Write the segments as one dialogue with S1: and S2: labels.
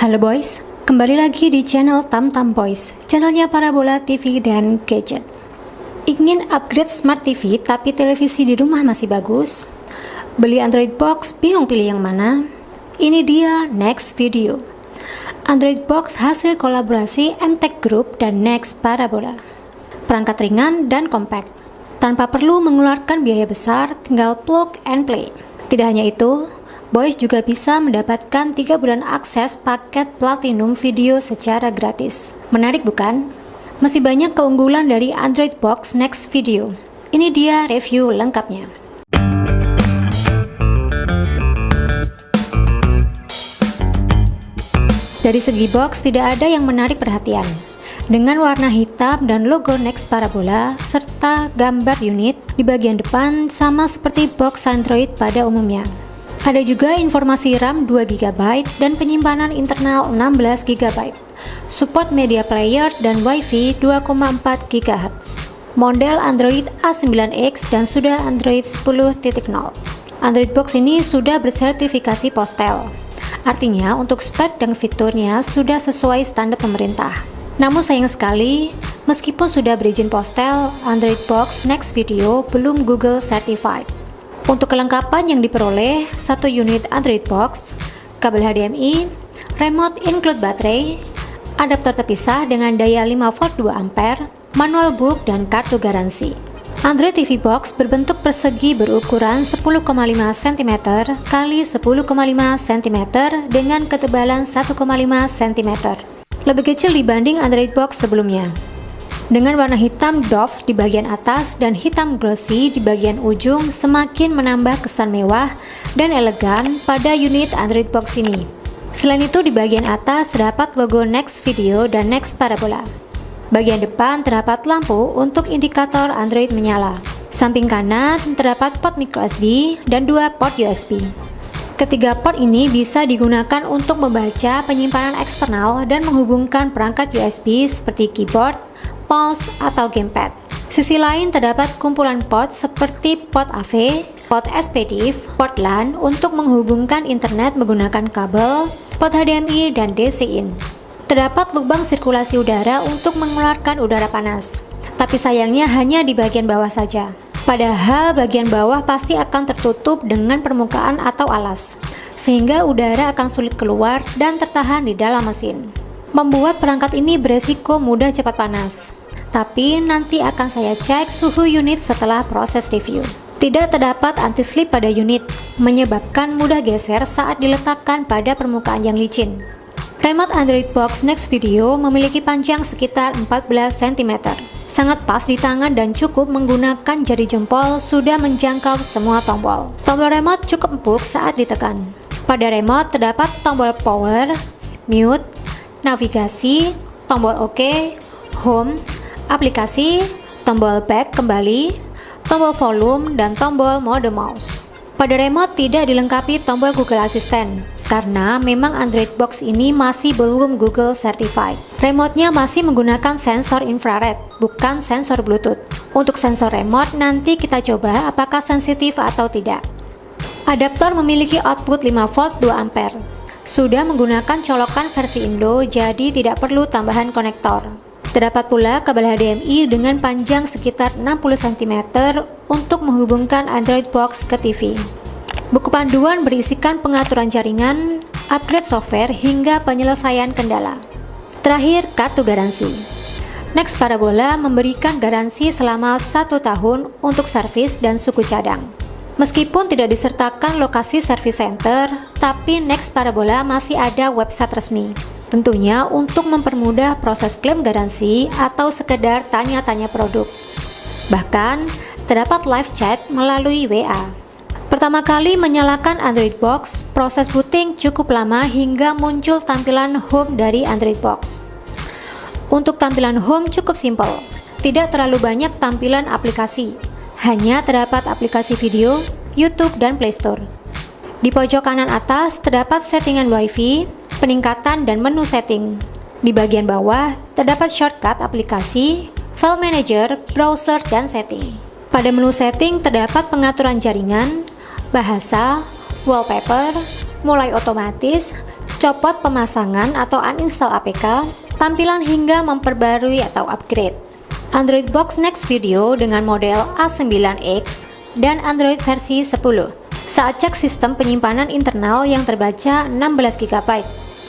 S1: Halo boys, kembali lagi di channel Tamtam Boys, channelnya Parabola TV dan Gadget. Ingin upgrade Smart TV tapi televisi di rumah masih bagus? Beli Android Box, bingung pilih yang mana? Ini dia next video. Android Box hasil kolaborasi MTech Group dan Next Parabola. Perangkat ringan dan compact, tanpa perlu mengeluarkan biaya besar, tinggal plug and play. Tidak hanya itu, Boys juga bisa mendapatkan 3 bulan akses paket Platinum Video secara gratis. Menarik bukan? Masih banyak keunggulan dari Android Box Next Video. Ini dia review lengkapnya. Dari segi box tidak ada yang menarik perhatian. Dengan warna hitam dan logo Next Parabola serta gambar unit di bagian depan sama seperti box Android pada umumnya. Ada juga informasi RAM 2GB dan penyimpanan internal 16GB. Support media player dan Wi-Fi 2,4 GHz. Model Android A9X dan sudah Android 10.0. Android Box ini sudah bersertifikasi Postel. Artinya untuk spek dan fiturnya sudah sesuai standar pemerintah. Namun sayang sekali, meskipun sudah berizin Postel, Android Box Next Video belum Google Certified. Untuk kelengkapan yang diperoleh, 1 unit Android Box, kabel HDMI, remote include baterai, adaptor terpisah dengan daya 5V 2A, manual book, dan kartu garansi. Android TV Box berbentuk persegi berukuran 10,5 cm x 10,5 cm dengan ketebalan 1,5 cm. Lebih kecil dibanding Android Box sebelumnya. Dengan warna hitam doff di bagian atas dan hitam glossy di bagian ujung semakin menambah kesan mewah dan elegan pada unit Android Box ini. Selain itu di bagian atas terdapat logo Next Video dan Next Parabola. Bagian depan terdapat lampu untuk indikator Android menyala. Samping kanan terdapat port microSD dan 2 port USB. Ketiga port ini bisa digunakan untuk membaca penyimpanan eksternal dan menghubungkan perangkat USB seperti keyboard, mouse, atau gamepad. Sisi lain terdapat kumpulan port seperti port AV, port SPDIF, port LAN untuk menghubungkan internet menggunakan kabel, port HDMI, dan DC-in. Terdapat lubang sirkulasi udara untuk mengeluarkan udara panas, tapi sayangnya hanya di bagian bawah saja. Padahal bagian bawah pasti akan tertutup dengan permukaan atau alas, sehingga udara akan sulit keluar dan tertahan di dalam mesin. Membuat perangkat ini beresiko mudah cepat panas. Tapi nanti akan saya cek suhu unit setelah proses review. Tidak terdapat anti-slip pada unit, menyebabkan mudah geser saat diletakkan pada permukaan yang licin. Remote Android Box Next Video memiliki panjang sekitar 14 cm. Sangat pas di tangan dan cukup menggunakan jari jempol sudah menjangkau semua tombol. Tombol remote cukup empuk saat ditekan. Pada remote terdapat tombol power, mute, navigasi, tombol OK, home, aplikasi, tombol back kembali, tombol volume, dan tombol mode mouse. Pada remote tidak dilengkapi tombol Google Assistant, karena memang Android Box ini masih belum Google Certified. Remote-nya masih menggunakan sensor infrared, bukan sensor Bluetooth. Untuk sensor remote nanti kita coba apakah sensitif atau tidak. Adaptor memiliki output 5V 2A. Sudah menggunakan colokan versi Indo, jadi tidak perlu tambahan konektor. Terdapat pula kabel HDMI dengan panjang sekitar 60 cm untuk menghubungkan Android Box ke TV. Buku panduan berisikan pengaturan jaringan, upgrade software, hingga penyelesaian kendala. Terakhir, kartu garansi. Next Parabola memberikan garansi selama 1 tahun untuk servis dan suku cadang. Meskipun tidak disertakan lokasi service center, tapi Next Parabola masih ada website resmi. Tentunya untuk mempermudah proses klaim garansi atau sekedar tanya-tanya produk. Bahkan, terdapat live chat melalui WA. Pertama kali menyalakan Android Box, proses booting cukup lama hingga muncul tampilan home dari Android Box. Untuk tampilan home cukup simpel, tidak terlalu banyak tampilan aplikasi. Hanya terdapat aplikasi video, YouTube, dan Play Store. Di pojok kanan atas terdapat settingan Wi-Fi, peningkatan, dan menu setting. Di bagian bawah terdapat shortcut aplikasi, file manager, browser, dan setting. Pada menu setting terdapat pengaturan jaringan, bahasa, wallpaper, mulai otomatis, copot pemasangan atau uninstall APK, tampilan hingga memperbarui atau upgrade. Android Box Next Video dengan model A9X dan Android versi 10. Saat cek sistem penyimpanan internal yang terbaca 16 GB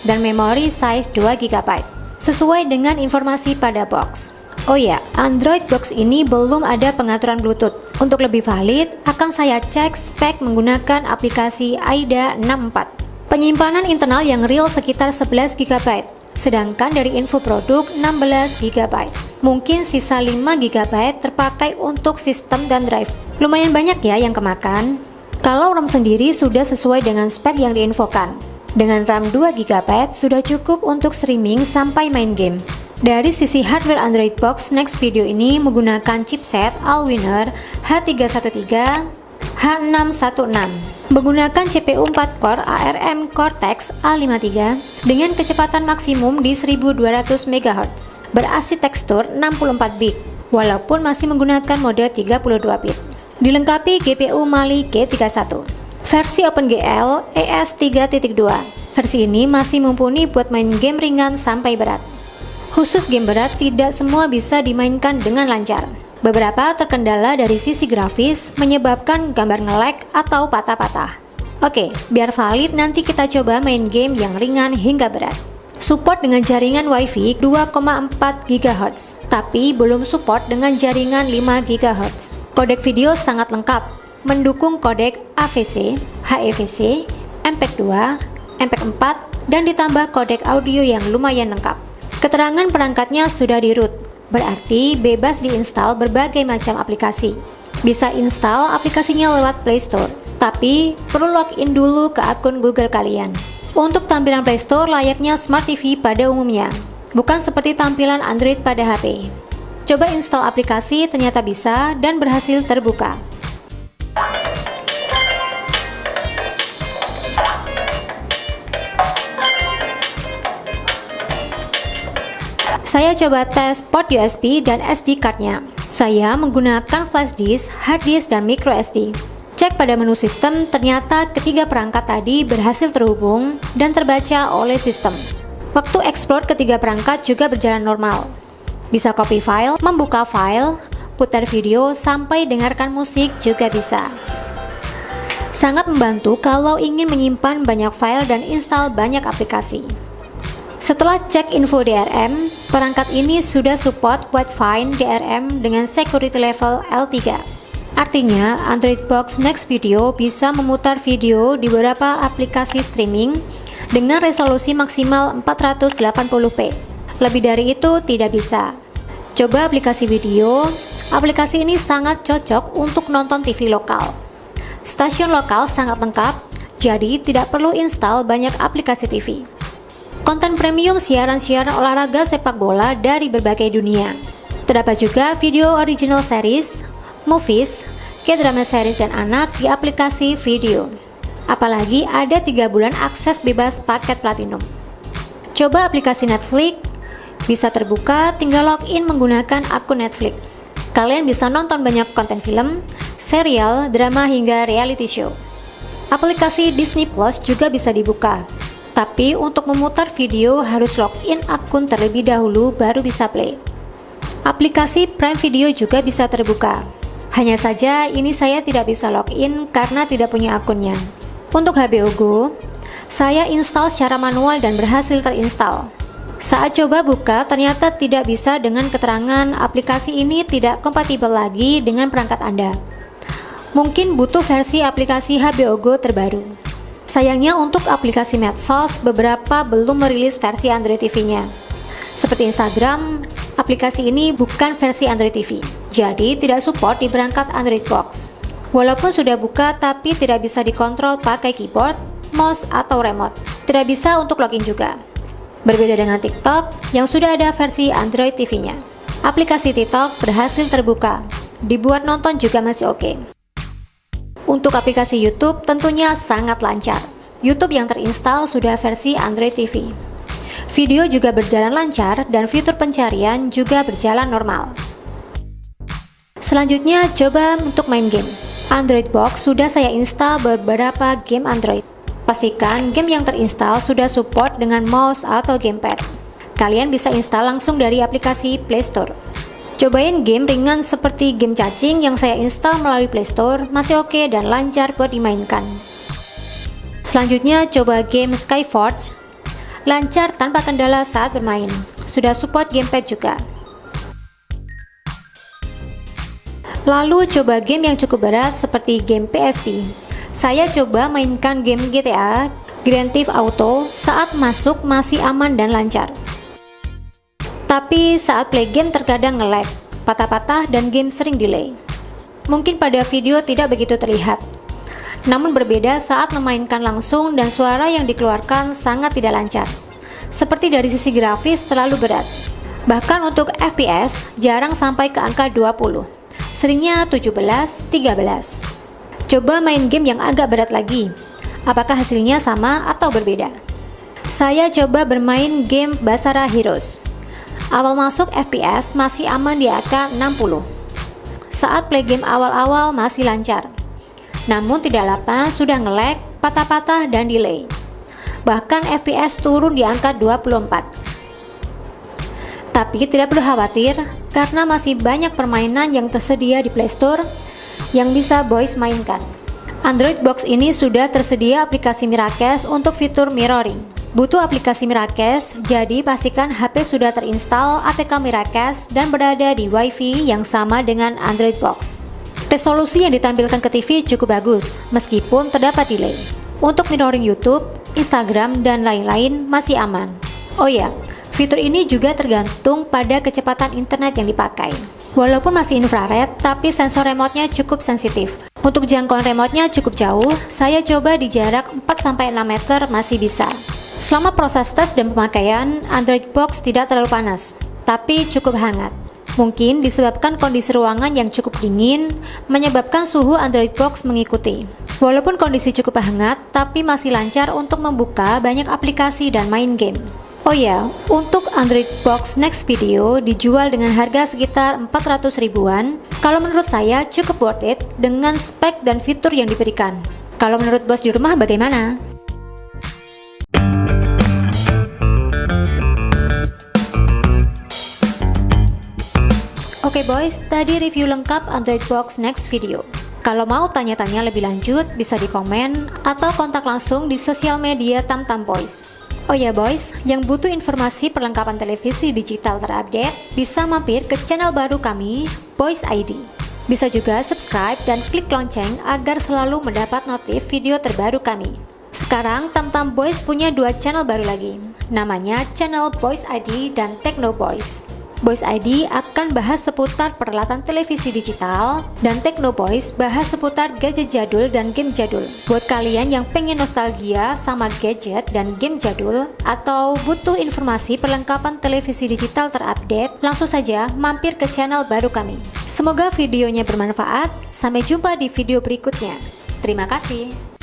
S1: dan memori size 2 GB, sesuai dengan informasi pada box. Oh ya, Android Box ini belum ada pengaturan Bluetooth. Untuk lebih valid, akan saya cek spek menggunakan aplikasi AIDA 64. Penyimpanan internal yang real sekitar 11 GB, sedangkan dari info produk 16 GB. Mungkin sisa 5 GB terpakai untuk sistem dan drive. Lumayan banyak ya yang kemakan. Kalau RAM sendiri sudah sesuai dengan spek yang diinfokan. Dengan RAM 2 GB sudah cukup untuk streaming sampai main game. Dari sisi hardware Android Box Next Video ini menggunakan chipset Allwinner H313 H616 menggunakan CPU 4 core ARM Cortex A53 dengan kecepatan maksimum di 1200 MHz, berarsitektur 64 bit walaupun masih menggunakan mode 32 bit. Dilengkapi GPU Mali G31 versi OpenGL ES 3.2. Versi ini masih mumpuni buat main game ringan sampai berat. Khusus game berat tidak semua bisa dimainkan dengan lancar. Beberapa terkendala dari sisi grafis menyebabkan gambar nge-lag atau patah-patah. Oke, biar valid nanti kita coba main game yang ringan hingga berat. Support dengan jaringan WiFi 2,4 GHz, tapi belum support dengan jaringan 5 GHz. Kodek video sangat lengkap, mendukung kodek AVC, HEVC, MPEG 2, MPEG 4, dan ditambah kodek audio yang lumayan lengkap. Keterangan perangkatnya sudah di-root, berarti bebas diinstal berbagai macam aplikasi. Bisa install aplikasinya lewat Play Store, tapi perlu login dulu ke akun Google kalian. Untuk tampilan Play Store layaknya Smart TV pada umumnya, bukan seperti tampilan Android pada HP. Coba install aplikasi ternyata bisa dan berhasil terbuka. Saya coba tes port USB dan SD card-nya. Saya menggunakan flash disk, hard disk, dan micro SD. Cek pada menu sistem, ternyata ketiga perangkat tadi berhasil terhubung dan terbaca oleh sistem. Waktu explore ketiga perangkat juga berjalan normal. Bisa copy file, membuka file, putar video, sampai dengarkan musik juga bisa. Sangat membantu kalau ingin menyimpan banyak file dan install banyak aplikasi. Setelah cek info DRM, perangkat ini sudah support Wide-Find DRM dengan security level L3. Artinya, Android Box Next Video bisa memutar video di beberapa aplikasi streaming dengan resolusi maksimal 480p. Lebih dari itu tidak bisa. Coba aplikasi video, aplikasi ini sangat cocok untuk nonton TV lokal. Stasiun lokal sangat lengkap, jadi tidak perlu install banyak aplikasi TV. Konten premium siaran-siaran olahraga sepak bola dari berbagai dunia. Terdapat juga video original series, movies, K-drama series dan anak di aplikasi video. Apalagi ada 3 bulan akses bebas paket platinum. Coba aplikasi Netflix, bisa terbuka tinggal login menggunakan akun Netflix. Kalian bisa nonton banyak konten film, serial, drama hingga reality show. Aplikasi Disney Plus juga bisa dibuka. Tapi untuk memutar video harus login akun terlebih dahulu baru bisa play. Aplikasi Prime Video juga bisa terbuka. Hanya saja ini saya tidak bisa login karena tidak punya akunnya. Untuk HBO Go, saya install secara manual dan berhasil terinstall. Saat coba buka ternyata tidak bisa dengan keterangan aplikasi ini tidak kompatibel lagi dengan perangkat Anda. Mungkin butuh versi aplikasi HBO Go terbaru. Sayangnya untuk aplikasi medsos, beberapa belum merilis versi Android TV-nya. Seperti Instagram, aplikasi ini bukan versi Android TV, jadi tidak support di perangkat Android Box. Walaupun sudah buka, tapi tidak bisa dikontrol pakai keyboard, mouse, atau remote. Tidak bisa untuk login juga. Berbeda dengan TikTok, yang sudah ada versi Android TV-nya. Aplikasi TikTok berhasil terbuka, dibuat nonton juga masih oke. Untuk aplikasi YouTube tentunya sangat lancar. YouTube yang terinstal sudah versi Android TV. Video juga berjalan lancar dan fitur pencarian juga berjalan normal. Selanjutnya coba untuk main game. Android Box sudah saya install beberapa game Android. Pastikan game yang terinstall sudah support dengan mouse atau gamepad. Kalian bisa install langsung dari aplikasi Play Store. Cobain game ringan seperti game cacing yang saya install melalui Play Store, masih oke dan lancar buat dimainkan. Selanjutnya coba game Skyforge. Lancar tanpa kendala saat bermain. Sudah support gamepad juga. Lalu coba game yang cukup berat seperti game PSP. Saya coba mainkan game GTA, Grand Theft Auto saat masuk masih aman dan lancar. Tapi saat play game terkadang nge-lag, patah-patah dan game sering delay. Mungkin pada video tidak begitu terlihat. Namun berbeda saat memainkan langsung dan suara yang dikeluarkan sangat tidak lancar. Seperti dari sisi grafis terlalu berat. Bahkan untuk FPS jarang sampai ke angka 20. Seringnya 17, 13. Coba main game yang agak berat lagi. Apakah hasilnya sama atau berbeda? Saya coba bermain game Basara Heroes. Awal masuk FPS masih aman di angka 60. Saat play game awal-awal masih lancar. Namun tidak lama sudah nge-lag, patah-patah dan delay. Bahkan FPS turun di angka 24. Tapi tidak perlu khawatir, karena masih banyak permainan yang tersedia di Play Store yang bisa boys mainkan. Android Box ini sudah tersedia aplikasi Miracast untuk fitur mirroring. Butuh aplikasi Miracast, jadi pastikan HP sudah terinstall APK Miracast dan berada di Wi-Fi yang sama dengan Android Box. Resolusi yang ditampilkan ke TV cukup bagus, meskipun terdapat delay. Untuk mirroring YouTube, Instagram, dan lain-lain masih aman. Oh ya, fitur ini juga tergantung pada kecepatan internet yang dipakai. Walaupun masih infrared, tapi sensor remote-nya cukup sensitif. Untuk jangkauan remote-nya cukup jauh, saya coba di jarak 4-6 meter masih bisa. Selama proses tes dan pemakaian, Android Box tidak terlalu panas, tapi cukup hangat. Mungkin disebabkan kondisi ruangan yang cukup dingin, menyebabkan suhu Android Box mengikuti. Walaupun kondisi cukup hangat, tapi masih lancar untuk membuka banyak aplikasi dan main game. Oh ya, untuk Android Box Next Video dijual dengan harga sekitar 400 ribuan. Kalau menurut saya cukup worth it dengan spek dan fitur yang diberikan. Kalau menurut bos di rumah bagaimana? Oke boys, tadi review lengkap Android Box Next Video. Kalau mau tanya-tanya lebih lanjut, bisa di komen atau kontak langsung di sosial media Tamtam Boys. Oh ya boys, yang butuh informasi perlengkapan televisi digital terupdate, bisa mampir ke channel baru kami, Boys ID. Bisa juga subscribe dan klik lonceng agar selalu mendapat notif video terbaru kami. Sekarang Tamtam Boys punya 2 channel baru lagi, namanya channel Boys ID dan Techno Boys. Boys ID akan bahas seputar peralatan televisi digital, dan Techno Boys bahas seputar gadget jadul dan game jadul. Buat kalian yang pengen nostalgia sama gadget dan game jadul, atau butuh informasi perlengkapan televisi digital terupdate, langsung saja mampir ke channel baru kami. Semoga videonya bermanfaat, sampai jumpa di video berikutnya. Terima kasih.